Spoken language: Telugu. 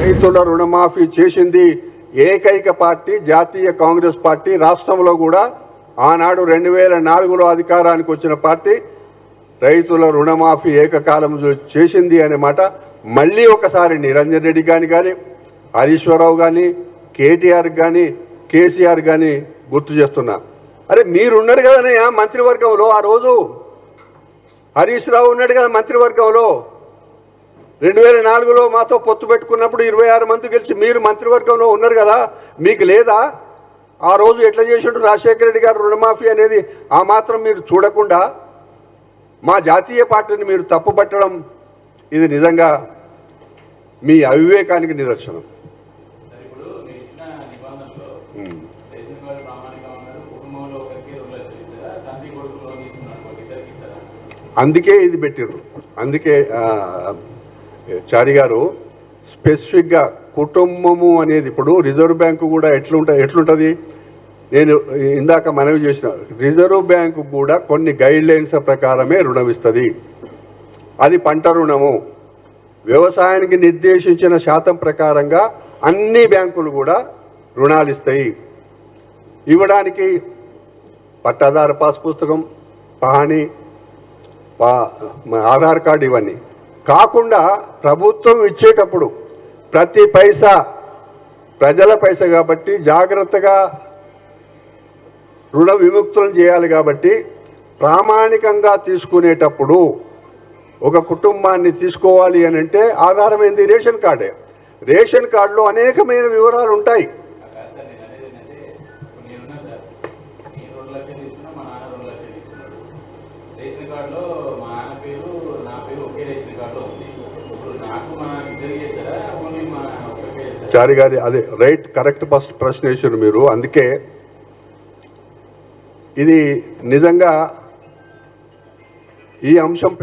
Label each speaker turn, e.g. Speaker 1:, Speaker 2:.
Speaker 1: రైతుల రుణమాఫీ చేసింది ఏకైక పార్టీ జాతీయ కాంగ్రెస్ పార్టీ. రాష్ట్రంలో కూడా ఆనాడు 2004లో అధికారానికి వచ్చిన పార్టీ రైతుల రుణమాఫీ ఏకకాలం చేసింది అనే మాట మళ్ళీ ఒకసారి నిరంజన్ రెడ్డి కానీ హరీశ్వరరావు కానీ కేటీఆర్ కానీ కేసీఆర్ కానీ గుర్తు చేస్తున్నా. అరే మీరున్నారు కదనయ్యా మంత్రివర్గంలో, ఆ రోజు హరీష్ రావు ఉన్నాడు కదా మంత్రివర్గంలో. 2004లో మాతో పొత్తు పెట్టుకున్నప్పుడు 26 మంది గెలిచి మీరు మంత్రివర్గంలో ఉన్నారు కదా, మీకు లేదా? ఆ రోజు ఎట్లా చేసిండు రాజశేఖర రెడ్డి గారు రుణమాఫీ అనేది ఆ మాత్రం మీరు చూడకుండా మా జాతీయ పార్టీని మీరు తప్పుపట్టడం ఇది నిజంగా మీ అవివేకానికి నిదర్శనం. అందుకే ఇది పెట్టిర్రు. అందుకే చారి గారు స్పెసిఫిక్గా కుటుంబము అనేది ఇప్పుడు రిజర్వ్ బ్యాంకు కూడా ఎట్లుంటుంది నేను ఇందాక మనవి చేసిన రిజర్వ్ బ్యాంకు కూడా కొన్ని గైడ్ లైన్స్ ప్రకారమే రుణం ఇస్తుంది. అది పంట రుణము. వ్యవసాయానికి నిర్దేశించిన శాతం ప్రకారంగా అన్ని బ్యాంకులు కూడా రుణాలు ఇస్తాయి. ఇవ్వడానికి పట్టాదారు పాస్ పుస్తకం, పహాణి, ఆధార్ కార్డు ఇవన్నీ కాకుండా ప్రభుత్వం ఇచ్చేటప్పుడు ప్రతి పైసా ప్రజల పైసా కాబట్టి జాగ్రత్తగా రుణ విముక్తులను చేయాలి. కాబట్టి ప్రామాణికంగా తీసుకునేటప్పుడు ఒక కుటుంబాన్ని తీసుకోవాలి అని అంటే ఆధారమైంది రేషన్ కార్డే. రేషన్ కార్డులో అనేకమైన వివరాలు ఉంటాయి. చారి గారి అదే రైట్ కరెక్ట్ ఫస్ట్ ప్రశ్న వేసారు మీరు. అందుకే ఇది నిజంగా ఈ అంశం